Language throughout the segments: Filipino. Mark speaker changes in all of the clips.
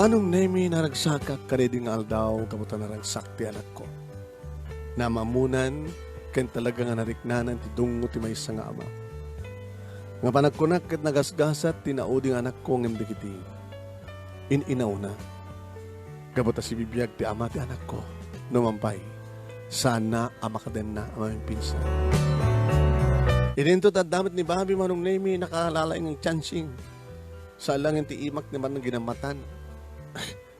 Speaker 1: Manong nemi naragsakak kareding aldaw kabuta naragsak ti anak ko. Na mamunan ken talaga nga nariknanan ti dungo ti maysa nga ama. Nga panagkunak ket nagasgasat ti nauding anak ko ngem dikiti. Inaw na. Kabuta si bibiyag ti ama ti anak ko. Numampay. Sana ama kaden na aming pinsan. Ininto tadamit ni Bobby Manong nemi nakalala ng chancing. Sa langin ti imak ni man ng ginamatan.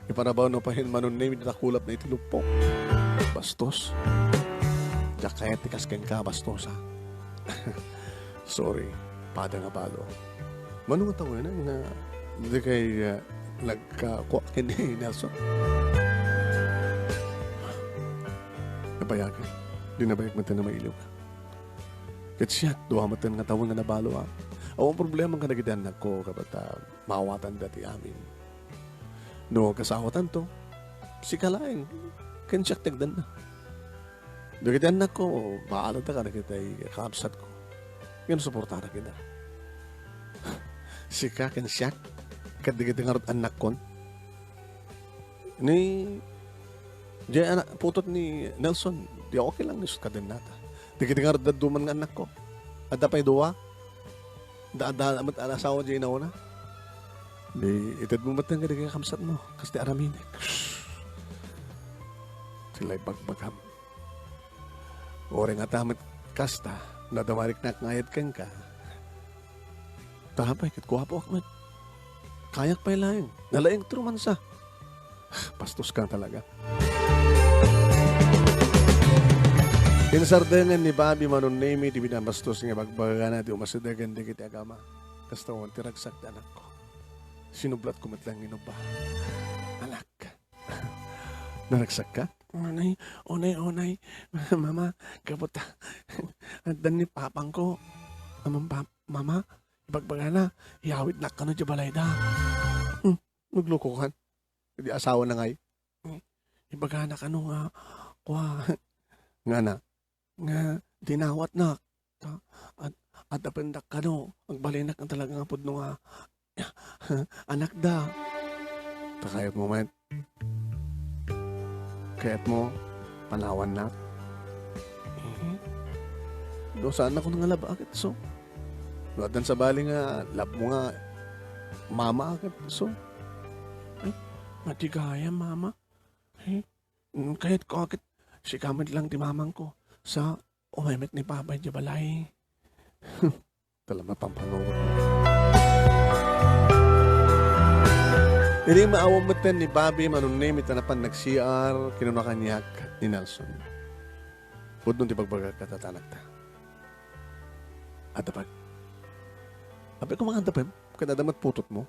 Speaker 1: Ipanabaw na pa hin Manong nemi nakakulap na itilupok. Bastos. Diyak kaya tikasken ka, bastos ha. Sorry, pada nga balo. Manong nga tawanan na hindi kay nagkakuha kini Nelson. Nabayagan. Di nabayag matan na mailaw ka. Kat siya, duha matan nga tawang nga nabalo ha. Ang problema nga nagidan ko kapata mawatan dati amin. No, kasawatan to. Si Kalaing, kansiyak tagdan na. Nagidan ko, maalad na ka na kita kakabsat ko. Yan suporta na kita. Si ka, kansiyak, kadigit nga anak kon. Ni, diyan anak, putot ni Nelson, di okay lang nisot ka din nata. Digit nga duman nga anak ko. Ada pa'y duwa. Daan amat alasawa diyan na una. Di, itad mo matang ka kamsat mo. Kasi aramin eh. Sila'y bagbagam. Ore nga tamit kasta. Nadamarik na ngayat kang ka. Tapay, kitkuha po akmat. Kayak pa'y laing. Nalaing truman sa. Pastos ka talaga. Pinsardengan ni Bobby Manong nemi di binabastos nga bagbaga na di umasidagan di kita agama. Kastawan tiragsak na anak ko. Sinublat ko matlang inuba. Anak. Naragsak ka? Onay. Mama, kaputa. Dan ni papang ko. Mama, ibagbaga na. Iawit na ka no di balay da. Naglukuhan. Hindi asawa na ngay. Ibaga na ka no nga. Nga na. Nga dinawat na. At apendak ka no. Magbalinak ang talagang apod no nga. Anak da. Takayat mo man. Kayat mo, panawan na. Do saan ako nga lab akit so. Doon sa bali nga, lab mo nga, mama akit so. Ay, matigaya mama. Ay, kayat ko akit, si kamit lang ti mamang ko. Sa umemit ni Papa di balay. Talaga pampanood. Hindi maawamatan ni Bobby Manong nemi tanapan nag-CR kinunakanyak ni Nelson. Pudnon ti pagbaga katatanak ta. At dapat. Apay ko mga antapem, kadadamat putot mo.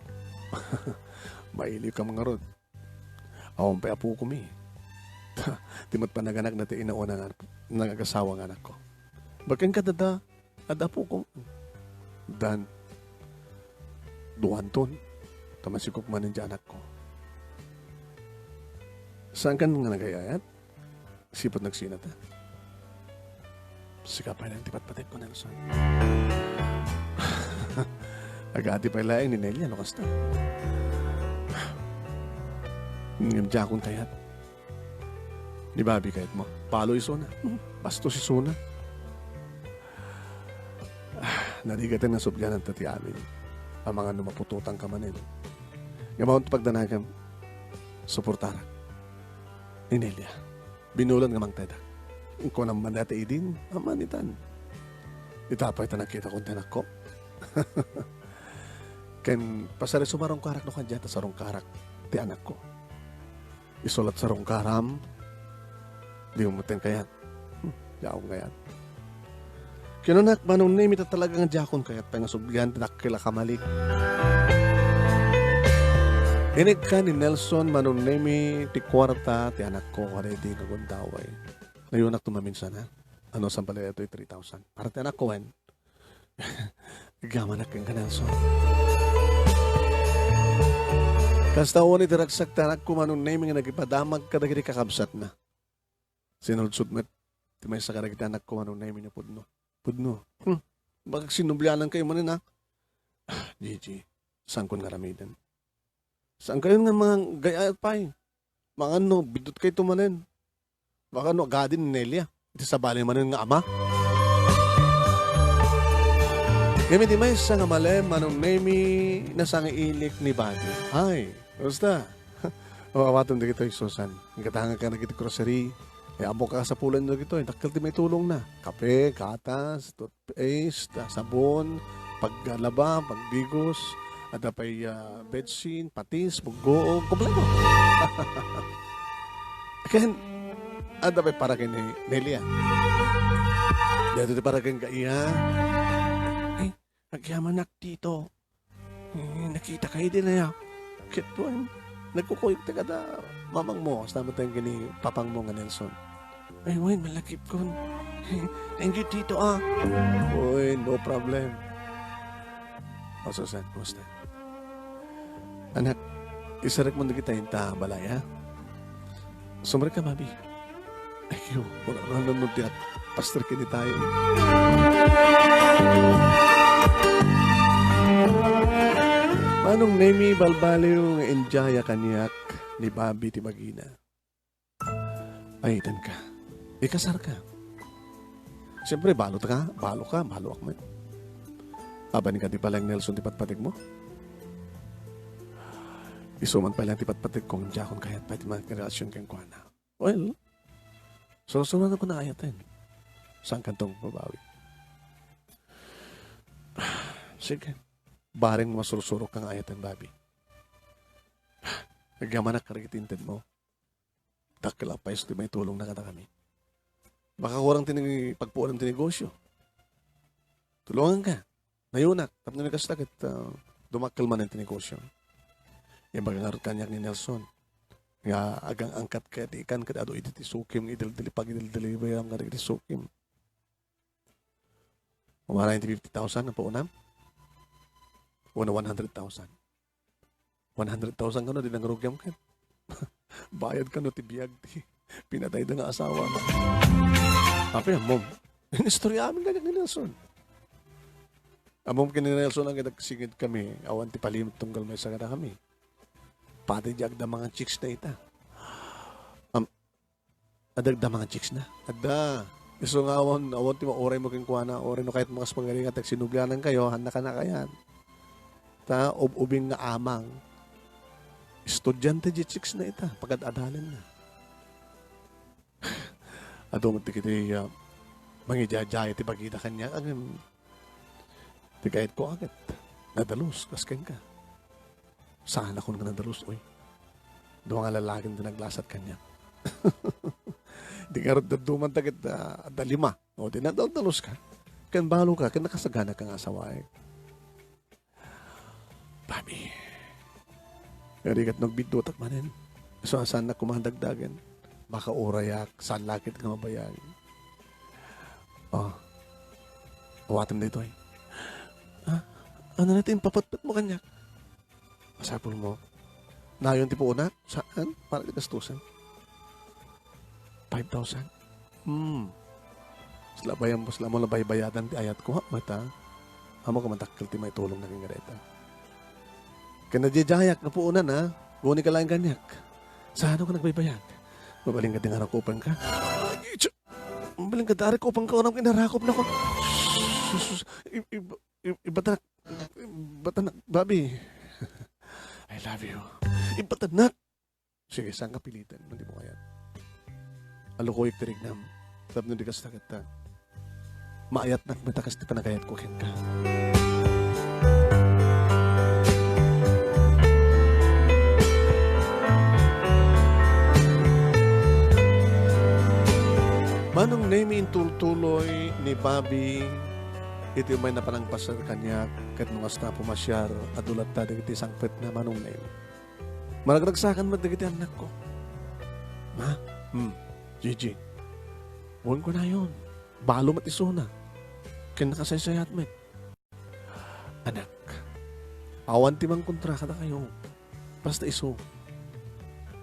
Speaker 1: Mailiw ka mga rod. Awang pa apo ko mi. Timot pa naganak na ti inauna nga nangagasawa nga anak ko. Bakan kadada, adapo ko. Dan, duwanton. Tamasikop man ng anak ko. Saan ka nga nagayayat? Sipot nagsinata. Sikapay lang tipat-patip ko, Nelson. Agati pa ilaing ni Nelia, no kasta. Ngimdya akong tayat. Ni Bobby kahit mo. Palo iso na. Basto si Suna. Narigatan ng subyanan tati amin. Ang mga numapututang kamanin. Ngayon pagdanagan, suportaran. Ni Nelia. Binulan nga mang teda. Kung naman dati idin, amanitan. Itapay ta nakita kong tanak ko. Ken pasari sumarong karak no kanya ta sarong karak ti anak ko. Isulat sarong karam. Di umutin kayat. Yaong kayat. Kinunak Manong nemi ta talagang jakon kayat pa nga subyan tinakila kamalik. Inig ka ni Nelson Manong nemi ti kwarta ti anak ko already nagundaway. Ngayon nak tumaminsan ha. Ano sa pala ito 3,000. Para ti anak ko wen. Gamanak kang ka Nelson. Kastaon iti ragsak ti anak ko Manong nemi nga nagipadamag kadagiti kakabsat na. Sinudsud met ti may sa kadagiti anak ko Manong nemi niya pudno. Bakit sinubyanan kayo mo na? Gigi, saan ko nga ramidan? Saan kayo nga mga gaya pa eh? Mga ano, bidot kayo tumanin. Baka ano, agadin ni Nelia. Iti sa bali manin nga ama. Kami di may sa nga mali, manong nemi na sang ilik ni Badi. Ay, basta. Mawawatom di kito, Susan. Ang katanga ka na kiti grocery. Eh, abo ka sa pulan na kito. Dakil di may tulong na. Kape, gatas, toothpaste, sabon, paggalaba, pagbigos, at apay bedsheet, patis, bugoog, kompleto. Kaya, at apay para kay Nelia. Dito di para kay Gaiya. Eh, nagyaman dito. Nakita kayo din na kitwan. Nagkukuyog ka da mamang mo. Sama tayong gani papang mo nga Nelson. Ay, Wayne, malakip ko. Thank you, Tito, Uy, no problem. O, Susan, kumusta? Anak, isarak mo na kita yung balay, ha? Sumari ka, Mabi. Ay, yun, wala nanonood at pastor kini tayo. Manong nemi balbaliw nga enjaya kanyak ni Bobby ti Magina. Ay, itan ka. Ikasar ka. Siyempre, balo ka, balo akmet. Aban ka di palang Nelson ti patpatig mo? Isuman pa lang ti patpatig kong jakon kayat pa ti mga relasyon kang kuwana. Well, susunod ako na ayatin. Saan kantong babawi? Sige. Baring masursurok kang ayatan, Bobby. Nagyaman na karikitintin mo. Takil pa di may tulong na kata kami. Baka kurang pagpuulan tinegosyo. Tulungan ka. Nayunak. Tapos na nagkastakit. Dumakil man ang tinegosyo. Yung bagangarot kanyak ni Nelson. Nga agang angkat ka di ikan ka ado iditisukim. Idil-dili pag idil-dili bayang ka iditisukim. Umara yung 50,000 na po unam. Una 100,000. 100,000 ka no, din ang rugyam ka. Bayad ka no, tibiyag. Pinatay na nga asawa. Ape, mom. Yung istorya amin ganyan ni Nelson. Amom kini Nelson ang nagsigid kami. Awan ti palimot tunggal may sagada kami. Pati di agda mga chicks na ita. Adagda mga chicks na. Adda. Iso nga awan ti mauray mo king kuana. Oray no kahit mga pangaling at sinubyanan kayo, handa ka na kayan. Ta ubing nga amang estudyante di chicks na ita pagad-adalan na ado mo ti kiti mangijajay ti pagkita kanya ang ti kahit ko agad nadalos kasken ka saan ako nga nadalos oy doon nga lalaking din naglasat kanya di karot daduman tagit da lima o di nadadalos ka kan balo ka kan nakasagana kang asawa Bobby. Karigat nagbidutak manin. So, saan na kumandagdagan? Baka urayak, saan lakit nga mabayag. Oh. Awatim na ito eh. Ano natin, papatpat mo kanyak? Masapol mo. Nayon ti po una? Saan? Para di gastusan. 5,000? Slabayan mo, sila mo labay-bayadan ti ayat ko ha, mata. Amo ka matakil ti may tulong na kingareta. Kaya nadyajayak na puunan ha. Guni ka lang ganyak. Saan ka nagbaybayag? Mabaling ka din harakupan ka. Mabaling ka din harakupan ka. Unang kinarakop na ko. Ibatanak. Bobby. I love you. Ibatanak. Sige, saan ka pilitan? Hindi mo kaya. Alukoy tirignam. Tapos hindi ka sa takit maayat na matakas di panagayat ko kin ka. Manong name tultuloy ni Bobby iti may napanangpasar kanya kat nung asta pumasyar adulat ta dagiti sangpet na manong name. Maragragsakan mo dagiti anak ko. Ma? Gigi. Huwag ko na yun. Balo matisuna. Kaya nakasaysayat met. Anak. Awan timang kontraka na kayo. Basta iso.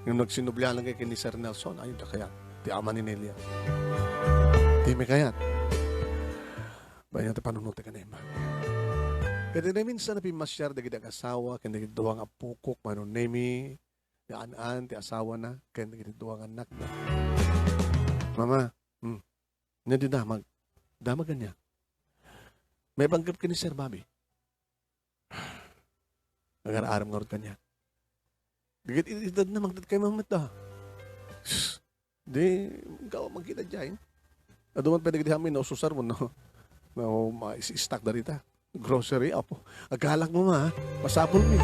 Speaker 1: Yung nagsinubla lang kay ni Sir Nelson, ayun na kaya. Ti ama ni Nelia. Ti may kayat. Bayan ti panunuti ka na ima. Kaya na minsan na pimasyar da kita kasawa, kaya na duwang apukok, manon nemi, ti an ti asawa na, kaya na duwang anak na. Mama, nga di damag niya. May banggap ka ni Sir Bobby. Agar-aram nga rin kanya. Digit edad na magdad kay mamit da. Di, ikaw magkita dyan. Aduman pa digit hamin, ususar mo, no? No, ma-stack na rita. Grocery, apo. Agalak mo ma, pasapol mo.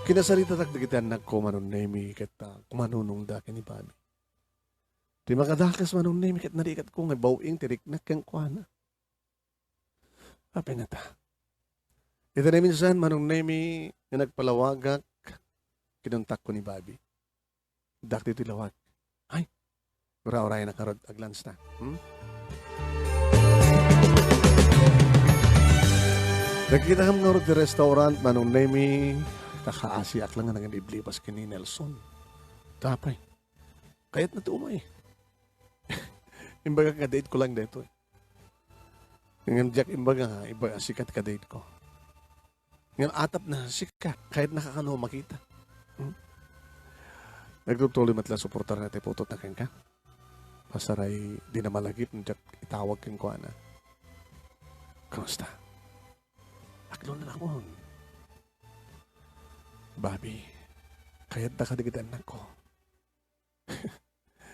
Speaker 1: Kinasarita tak digit anak ko, manon nemi, kita kumanunong da ni Bobby. Di makadakas manon nemi, kat narikat ko, nga bawing, tirik na kang kuana. Apa na ta? Ito na minsan, manong nemi na nagpalawagak, kinuntak ko ni Bobby. Dak dito lawag. Ay, ura-uray na karod, aglans na. Nagkita kami nga rin di restaurant, manong nemi, kakaasiak lang nga nang iblipas kini Nelson. Tapay. Kayat na tumay. Imbaga ka-date ko lang dito eh. Ngayon, Jack, imbaga sikat ka-date ko. Ngayon, atap na sikat, kahit nakakano makita. Nagtutuloy matla suportar natin putot na kang ka. Pasaray, di na malagip, Jack, itawag kang ko, ana. Kamusta? Aklo na ako. Bobby, kahit nakadigitan anak ko.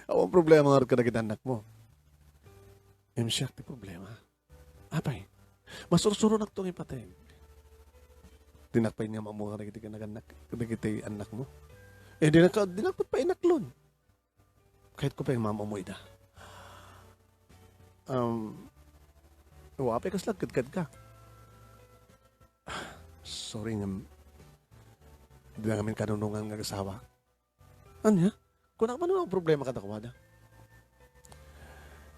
Speaker 1: Awang problema nga rin kadigitan anak mo. Siya, di problema. Apay, masursuro na itong ipatay. Dinakpay niya mamunga na kita anak mo. Dinakpat pa inaklon. Kahit ko pa yung mama mo ida. Wapay kas lagkad ka. Sorry nga. Hindi na kami kanunungan ng asawa. Ano ya? Kung ano ang problema ka takwada?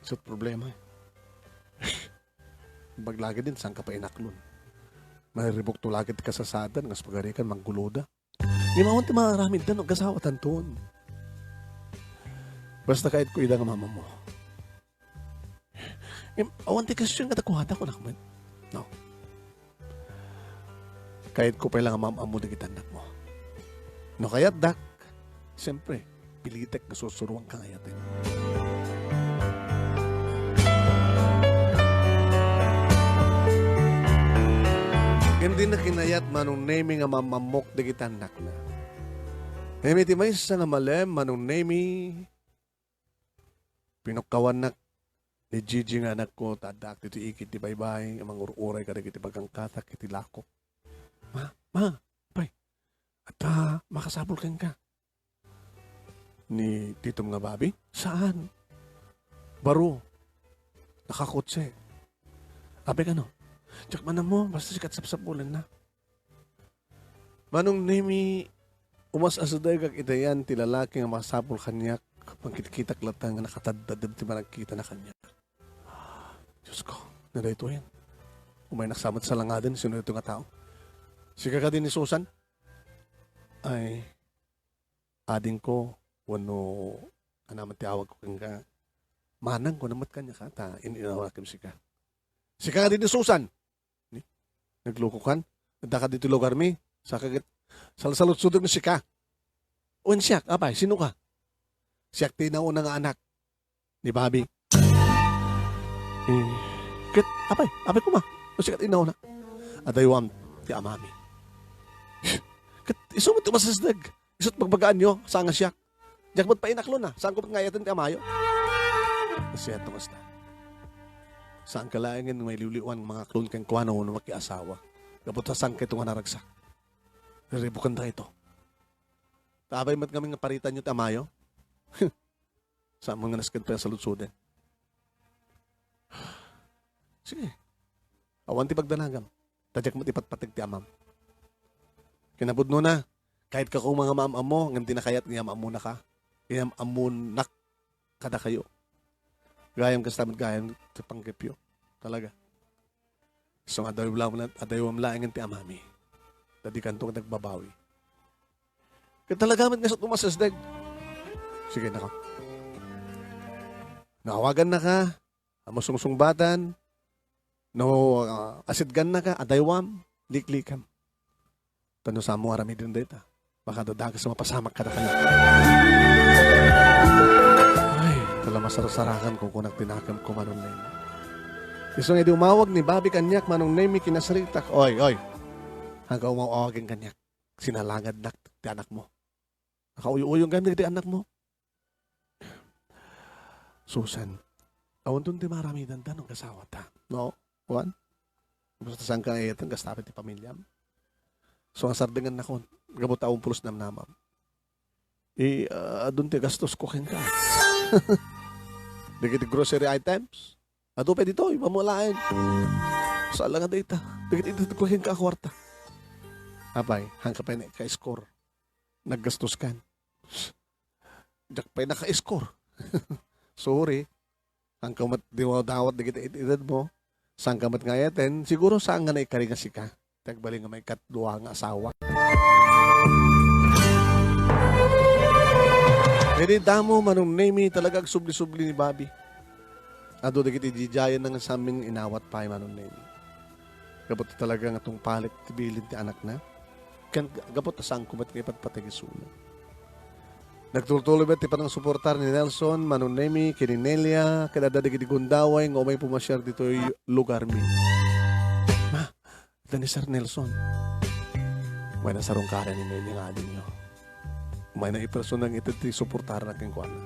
Speaker 1: Isot problema eh. Baglagi din, saan ka pa inaklon? Mariribok tulagit ka sa sadan, ngas pagarikan, mangguloda. Di mawon ti maraming tanong, kasawa tantuon. Basta kahit ko idang mama mo. Awan ti kasyon nga takuhata ko nakman. No. Kahit ko pa lang ang mama mo digitan anak mo. No kaya dak, siyempre, pilitek na susuruan ka ngayatin. Hindi na kinayat manong nemi nga mamamok di kita anak na. Nemi ti may sa nga malem manong nemi pinukawan na ni Gigi nga anak ko tadak dito ikit ti baybay amang ururay ka dagiti pagkangkatak iti lakop. Ma, pay. At makasabol kang ka. Ni Tito mga Bobby? Saan? Baro. Nakakotse. Abe ka no? Tsak man mo, basta sikat sapsapulan na. Manong nemi, umas asaday kag itayan, tilalaki nga masapul kanyak, pangkikitak latang nga nakatadadab ti maragkita na kanyak. Diyos ko, naday ito yan. Umay naksamat sa langadan, sino ito nga tao? Sika ka din ni Susan? Ay, ading ko, wano, anaman tiawag ko kang ka, manang ko namat kanya ka, ta, ininawakim sika. Sika ka din ni Susan? Naglukukan? Nagda ka dito lugar mi? Sa kagit, salsalot-sudog na sika. Uwan siyak, apay, sino ka? Siyak tinauna nga anak ni Bobby. Apay ko ma. O sikat inauna. Adaywam, ti amami. Iso mo tumasasdag. Isot magbagaan nyo, saan nga siyak. Diyak mo't pa inaklo na. Saan ko ngayatan ti amayo? Kasi ito kas na. Saan ka laingin may liuliwan mga klon kang kuwano na makiasawa. Kapot sa saan kayo nga naragsak. Naribukan na ito. Tabay mat kami nga paritan nyo tamayo. Saan mga naskad pa sa lutsuden. Sige. Awan ti pagdanagam. Tadyak mo ipatpatig ti amam. Kinabudno na. Kahit ka kung mga maam mo, nganti na kayat ngayam amuna ka. Ngayam amunak kada kayo. Gayam ka stamad gayam sa panggipyo. Talaga. So, adayawam laing ti amami. Tadi kantong nagbabawi. Kaya talaga man nga sa tumasasdag. Sige na ka. Nawagan na ka, amusungsungbatan, no asidgan na ka, adaywam, liklikam. Tano sa mo arami din dita. Baka dadagas sa mapasamak ka na kanya. Ay, tala masarasarakan ko kung nagtinakam ko manong nemi. Iso nga di umawag ni Bobby kanyak manong nemi kinasaritak. Oy. Hanggang umawagin kanyak. Sinalangad na ti anak mo. Nakauyo-uyong gamit ti anak mo. Susan, awan doon di marami dandan ng kasawa ta. No? Juan? Basta saan ka ayatan, gastapit ti pamilyam. So, ang sardingan na kon, gabot taong pulos namnamam. Doon ti gastos ko ken ka. Dikit grocery items. Ado pa dito, ipamulain. Saan lang nga dita? Dikit ito ko ken ka kwarta. Abay, hangka pa na ka-score. Naggastos kan. Diyak pa naka-score. Sorry. Hangka mat di mo dawat dikit itidad mo. Saan ka mat ngayaten, siguro saan nga na ikaringas ka. Tagbali nga may katduwa nga asawa. Pwede damo manong nemi talagang subli-subli ni Bobby. Ado dagiti dijayan nga sa amin inawat pa manong nemi. Gabot talaga nga itong palit tibilin ti anak na. Gabot na saan kumat nga ipatpatigisuna. Nagtuloy ba ti panang suportar ni Nelson, manong nemi, kininelia, kadada dagiti gundaway nga umay pumasyar dito yung lugar mi. Ito ni Sir Nelson. May nasarong kara ni Nelly nga din nyo. May na ipersonang ito ti suportar na kengkuana.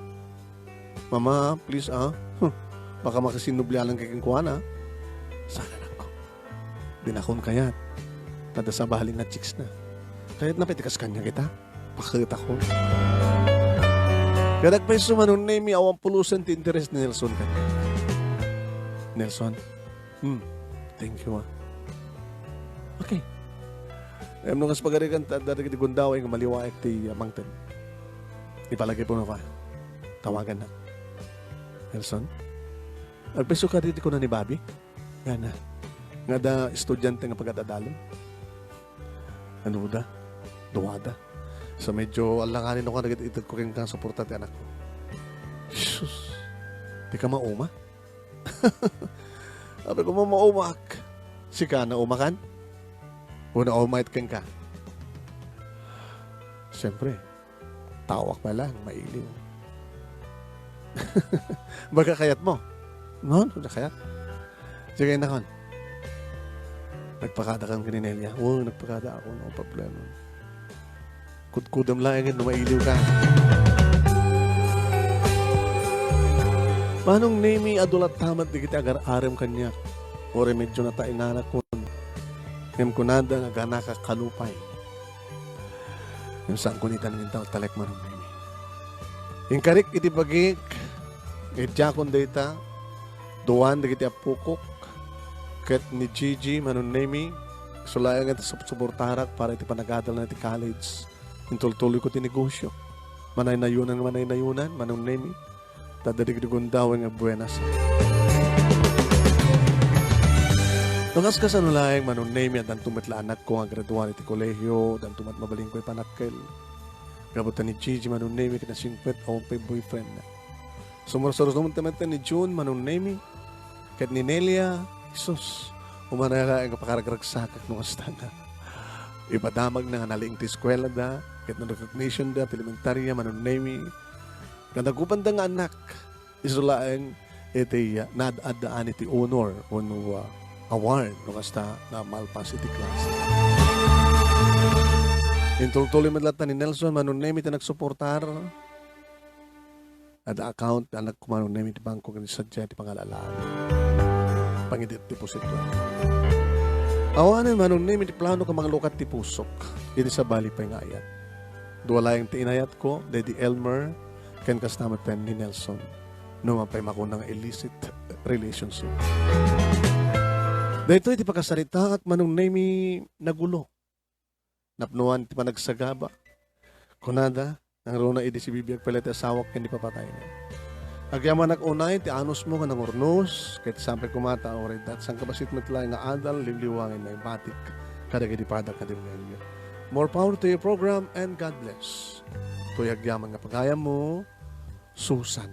Speaker 1: Mama, please baka makasinublialan kay kengkuana. Sana lang ko. Dinakon kayat. Tada sa bahaling na chicks na. Kaya't napitikas kanya kita. Pakita ko. Kaya nagpaiso manon na may awang pulusan ti interest ni Nelson kanya. Nelson, thank you Okay. Ayam nung kaspagarikan, dari di gundaway ng maliwaik ti Mangten. Ipalagay po na ka. Tawagan na. Nelson, agpeso ka dito ko na ni Bobby? Nga na. Nga da estudyante nga pagkatadalon. Ano da? Duwada. So medyo alanganin ako na itag ko kang suporta ti anak ko. Sus. Di ka mauma? Sabi ko maumak. Sika na umakan? Una umait kang ka. Siyempre, tawak pa lang, mailiw. Baga kayat mo? No, kayat. Sige na kon. Nagpakada kang kininelya. Oo, nagpakada ako. No problema. Kudkudam lang yan, mailiw ka. Manong nemi adulat tamat di kita agar-arem kanya. O remedyo na tayo nanak ko. Ngam kunada nga gana ka kalupay. Yung saan kunitan ng tao talek manong nemi. Yung karik iti bagik, itjakon data, duwan di kita pukok, ket ni Gigi manong nemi, sulayan nga suportarak para iti panagadal na iti college. Yung tultuloy ko ti negosyo. Manay nayunan, manong nemi, tadadig-digun daw nga buenas. Nungas ka sa nulayang manong nemi at ang tumatla anak ko ang graduan iti kolehyo, dan tumat mabaling ko'y panakkel. Gabutan ni Gigi manong nemi kinasingpet awang pa'y boyfriend na. Sumursaros naman tamatan ni June manong nemi, kat ni Nelia, Isus, umanala ang kapakaragragsakak nung astana. Ipadamag na naling ti eskwela da, kat na recognition da, elementarya manong nemi, kanagupan da nga anak, isulaang iti nadadaan iti honor o award nung hasta na malpas iti klase. Intultuloy madlatan ni Nelson, manong nemi ta nagsuportar at account anak ko manong nemi ti bangko kani sadya ti pangalalaan. Pangidit ti pusit ko. Awanan manong nemi ti plano ka mga lukat ti pusok. Iti sa bali pa nga ayat. Duwala yung ti inayat ko, Daddy Elmer, ken kastamatan ni Nelson. No mapay makunang illicit relationship. Dahito iti pagkasarita at manong nemi nagulo. Napnuan iti panagsagaba. Kunada, nang rona iti si bibiyag palit asawak hindi papatay na. Agyaman unay ti anos mo nga nangurnos, kahit sampai kumata o rin dat sang kabasit matla nga adal, liwliwangin na ibatik, kadagay di padak ka din ngayon. More power to your program and God bless. Tuyag yaman nga pagaya mo, Susan.